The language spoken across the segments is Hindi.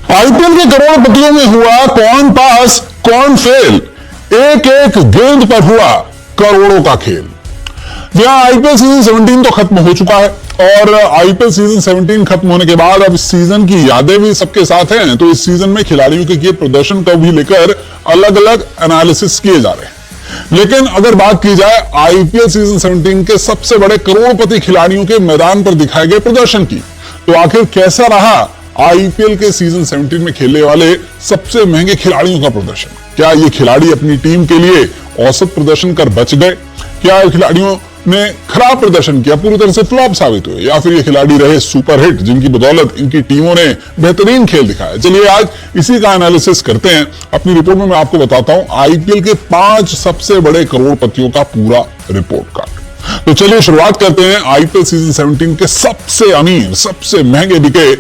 आईपीएल के करोड़पतियों में हुआ कौन पास कौन फेल, एक एक गेंद पर हुआ करोड़ों का खेल। यहां आईपीएल सीजन 17 तो खत्म हो चुका है और आईपीएल सीजन 17 खत्म होने के बाद अब इस सीजन की यादें भी सबके साथ हैं। तो इस सीजन में खिलाड़ियों के किए प्रदर्शन को भी लेकर अलग अलग एनालिसिस किए जा रहे हैं। लेकिन अगर बात की जाए आईपीएल सीजन 17 के सबसे बड़े करोड़पति खिलाड़ियों के मैदान पर दिखाए गए प्रदर्शन की, तो आखिर कैसा रहा आईपीएल के सीजन 17 में खेलने वाले सबसे महंगे खिलाड़ियों का प्रदर्शन? क्या ये खिलाड़ी अपनी टीम के लिए औसत प्रदर्शन कर बच गए? क्या खिलाड़ियों ने खराब प्रदर्शन किया, पूरी तरह से फ्लॉप साबित हुए, या फिर ये खिलाड़ी रहे सुपरहिट जिनकी बदौलत इनकी टीमों ने बेहतरीन खेल दिखाया? चलिए आज इसी का एनालिसिस करते हैं। अपनी रिपोर्ट में मैं आपको बताता हूं आईपीएल के 5 सबसे बड़े करोड़पतियों का पूरा रिपोर्ट कार्ड। तो चलिए शुरुआत करते हैं आईपीएल सीजन 17 के सबसे अमीर, सबसे महंगे बिके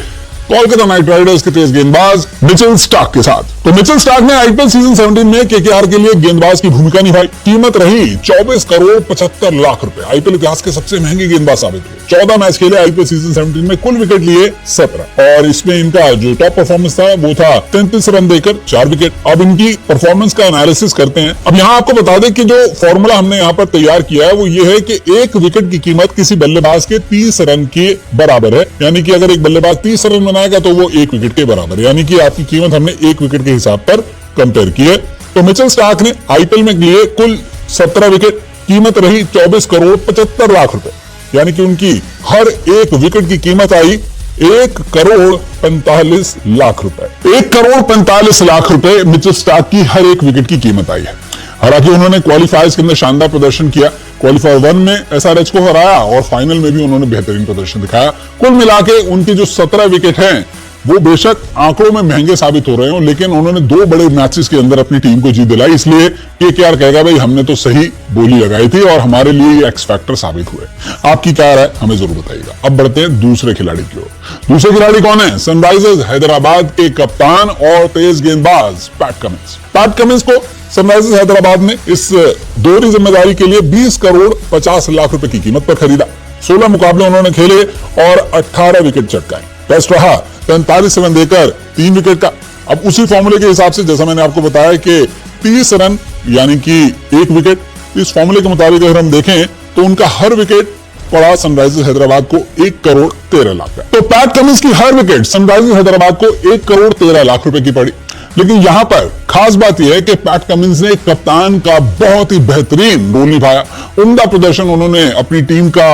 कोलकाता नाइट राइडर्स के तेज गेंदबाज मिचेल स्टार्क के साथ। तो मिचेल स्टार्क ने आईपीएल सीजन 17 में केकेआर के लिए गेंदबाज की भूमिका निभाई। कीमत रही 24 करोड़ 75 लाख रुपए। आईपीएल इतिहास के सबसे महंगे गेंदबाज साबित हुए। 14 मैच खेले आईपीएल सीजन 17 में, कुल विकेट लिए 17 और इसमें इनका जो टॉप परफॉर्मेंस था वो था 33 रन देकर 4 विकेट। अब इनकी परफॉर्मेंस का एनालिसिस करते हैं। अब यहाँ आपको बता दें कि जो फॉर्मूला हमने यहाँ पर तैयार किया है वो ये है कि एक विकेट की कीमत किसी बल्लेबाज के 30 रन के बराबर है। यानी कि अगर एक बल्लेबाज 30 रन बनाएगा तो वो 1 विकेट के बराबर है। यानी कि आपकी कीमत हमने 1 विकेट के हिसाब पर कंपेयर की है। तो मिचेल स्टार्क ने आईपीएल में लिए कुल 17 विकेट। कीमत रही 24 करोड़ 75 लाख रुपए। यानी कि उनकी हर एक विकेट की कीमत आई 1 करोड़ 45 लाख रुपए। 1 करोड़ 45 लाख रुपए मिचेल स्टार्क की हर एक विकेट की कीमत आई है। हालांकि उन्होंने क्वालिफायर्स के अंदर शानदार प्रदर्शन किया। क्वालिफायर 1 में एसआरएच को हराया और फाइनल में भी उन्होंने बेहतरीन प्रदर्शन दिखाया। कुल मिलाके उनकी जो 17 विकेट हैं वो बेशक आंकड़ों में महंगे साबित हो रहे हो, लेकिन उन्होंने 2 बड़े मैचेस के अंदर अपनी टीम को जीत दिलाई। इसलिए केकेआर कहेगा भाई हमने तो सही बोली लगाई थी और हमारे लिए ये एक्स फैक्टर साबित हुए। आपकी क्या राय है हमें जरूर बताइएगा। अब बढ़ते हैं दूसरे खिलाड़ी की ओर। दूसरे खिलाड़ी कौन है? सनराइजर्स हैदराबाद के कप्तान और तेज गेंदबाज पैट कमिंस। पैट कमिंस को सनराइजर्स हैदराबाद ने इस दोहरी जिम्मेदारी के लिए 20 करोड़ 50 लाख रुपए की कीमत पर खरीदा। 16 मुकाबले उन्होंने खेले और 18 विकेट चटकाए। टेस्ट रहा 45 रन देकर 3 विकेट का। अब उसी फॉर्मूले के हिसाब से जैसा मैंने आपको बताया कि 30 रन यानी कि 1 विकेट, इस फॉर्मूले के मुताबिक अगर हम देखें तो उनका हर विकेट पड़ा सनराइजर्स हैदराबाद को 1 करोड़ 13 लाख का। तो पैट कमिंस की हर विकेट सनराइजर्स हैदराबाद को 1 करोड़ 13 लाख रुपए की पड़ी। लेकिन यहां पर खास बात यह है कि पैट कमिंस ने कप्तान का बहुत ही बेहतरीन रोल निभाया। उम्दा प्रदर्शन उन्होंने अपनी टीम का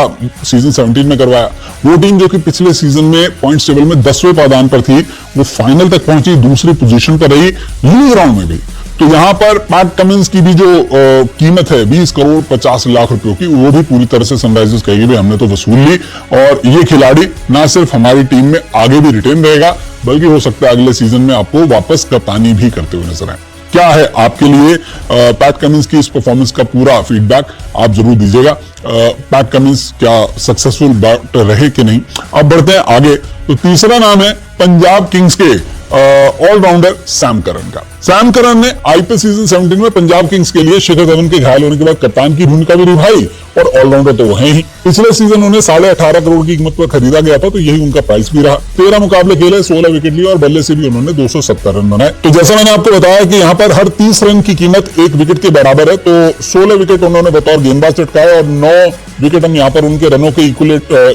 सीजन 17 में करवाया। वो टीम जो कि पिछले सीजन में पॉइंट्स टेबल में 10वें पायदान पर थी, वो फाइनल तक पहुंची, दूसरी पोजीशन पर रही लीग राउंड में भी। तो यहां पर पैट कमिंस की भी जो कीमत है 20 करोड़ 50 लाख रुपयों की, वो भी पूरी तरह से सनराइजर्स कहेगी भाई हमने तो वसूल ली और ये खिलाड़ी ना सिर्फ हमारी टीम में आगे भी रिटेन रहेगा बल्कि हो सकता है अगले सीजन में आपको वापस कप्तानी भी करते हुए नजर आए। क्या है आपके लिए पैट कमिंस की इस परफॉर्मेंस का पूरा फीडबैक आप जरूर दीजिएगा। पैट कमिंस क्या सक्सेसफुल बैटर रहे कि नहीं? अब बढ़ते हैं आगे। तो तीसरा नाम है पंजाब किंग्स के ऑलराउंडर सैम करन का। सैम करन ने आईपीएल सीजन 17 में पंजाब किंग्स के लिए शिखर धवन के घायल होने के बाद कप्तान की भूमिका भी निभाई और ऑलराउंडर तो वो है ही। पिछले सीजन उन्हें 18.5 करोड़ की कीमत पर खरीदा गया था, तो यही उनका प्राइस भी रहा। 13 मुकाबले खेले, 16 विकेट लिए और बल्ले से भी उन्होंने 270 रन बनाए। तो जैसा मैंने आपको बताया कि यहाँ पर हर 30 रन की कीमत 1 विकेट के बराबर है। तो 16 विकेट उन्होंने बतौर गेंदबाज चटकाए और 9 विकेट हम यहाँ पर उनके रनों के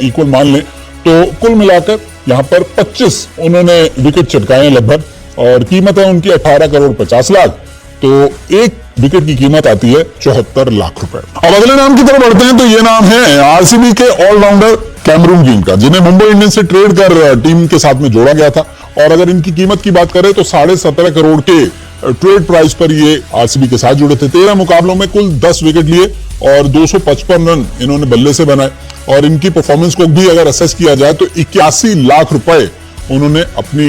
इक्वल मान लें तो कुल मिलाकर यहाँ पर 25 उन्होंने विकेट चटकाए लगभग और कीमत है उनकी 18 करोड़ 50 लाख। तो 1 विकेट की कीमत आती है 74 लाख रुपए। अब अगले नाम की तरफ बढ़ते हैं। तो ये नाम है आरसीबी के ऑलराउंडर कैमरून ग्रीन का, जिन्हें मुंबई इंडियंस से ट्रेड कर टीम के साथ में जोड़ा गया था। और अगर इनकी कीमत की बात करें तो 17.5 करोड़ के ट्रेड प्राइस पर ये आरसीबी के साथ जुड़े थे। 13 मुकाबलों में कुल 10 विकेट लिए और 255 रन इन्होंने बल्ले से बनाए। और इनकी परफॉर्मेंस को भी अगर असेस किया जाए तो 81 लाख रुपए उन्होंने अपनी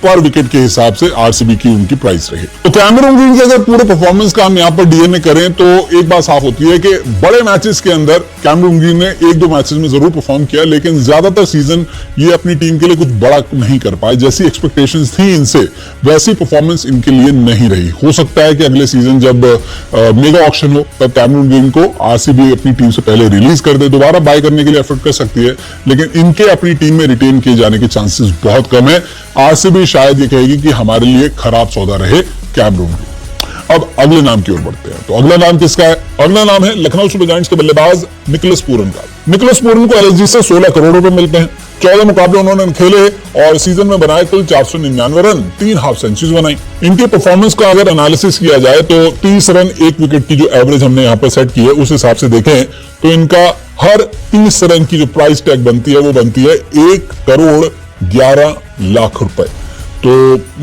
पर विकेट के हिसाब से आरसीबी की उनकी प्राइस रही। तो कैमरून ग्रीन के अगर पूरे परफॉर्मेंस का हम यहाँ पर डीएनए करें तो एक बात साफ होती है कि बड़े मैचेस के अंदर कैमरून ग्रीन ने 1-2 मैचेस में जरूर परफॉर्म किया, लेकिन ज्यादातर सीजन ये अपनी टीम के लिए कुछ बड़ा नहीं कर पाए। जैसी एक्सपेक्टेशंस थी इनसे वैसी परफॉर्मेंस इनके लिए नहीं रही। हो सकता है कि अगले सीजन जब मेगा ऑक्शन हो तब कैमरून ग्रीन को आरसीबी अपनी टीम से पहले रिलीज कर दे, दोबारा बाय करने के लिए एफर्ट कर सकती है, लेकिन इनके अपनी टीम में रिटेन किए जाने के चांसेस बहुत कम है। आरसीबी शायद ये कहेगी कि हमारे लिए खराब सौदा रहे कैमरून। अब अगले नाम की ओर बढ़ते हैं। तो अगला नाम किसका है? अगला नाम है लखनऊ सुपर जायंट्स के बल्लेबाज निकोलस पूरन का। निकोलस पूरन को एलएसजी से 16 करोड़ रुपए मिलते हैं। 14 मुकाबले उन्होंने खेले और सीजन में बनाए कुल 499 रन, 3 हाफ सेंचुरीज बनाई। इनके परफॉर्मेंस का अगर एनालिसिस किया जाए तो 30 रन 1 विकेट की जो एवरेज हमने यहाँ पर सेट की है उस हिसाब से देखें तो इनका हर 30 रन की जो प्राइस टैग बनती है वो बनती है 1 करोड़ 11 लाख रुपए। तो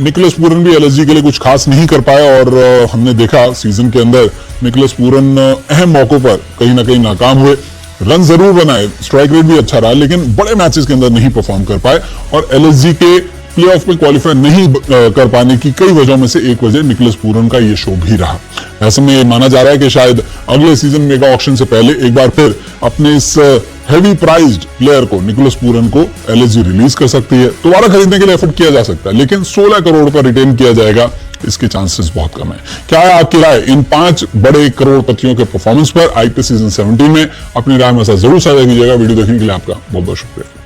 निकोलस पूरन भी एलएसजी के लिए कुछ खास नहीं कर पाए और हमने देखा सीजन के अंदर निकोलस पूरन अहम मौकों पर कहीं ना कहीं नाकाम हुए। रन जरूर बनाए, स्ट्राइक रेट भी अच्छा रहा, लेकिन बड़े मैचेस के अंदर नहीं परफॉर्म कर पाए और एलएसजी के प्लेऑफ में क्वालिफाई नहीं कर पाने की कई वजहों में से एक वजह निकोलस पूरन का ये शो भी रहा। ऐसे में माना जा रहा है कि शायद अगले सीजन मेगा ऑक्शन से पहले एक बार फिर अपने इस हैवी प्राइज्ड प्लेयर को, निकोलस पूरन को एलएसजी रिलीज कर सकती है। दोबारा खरीदने के लिए एफर्ट किया जा सकता है, लेकिन 16 करोड़ पर रिटेन किया जाएगा, इसके चांसेस बहुत कम है। क्या है आपकी राय इन 5 बड़े करोड़पतियों के परफॉर्मेंस पर आईपीएल सीजन 17 में? अपनी राय मेरे साथ जरूर साझा कीजिएगा। वीडियो देखने के लिए आपका बहुत बहुत शुक्रिया।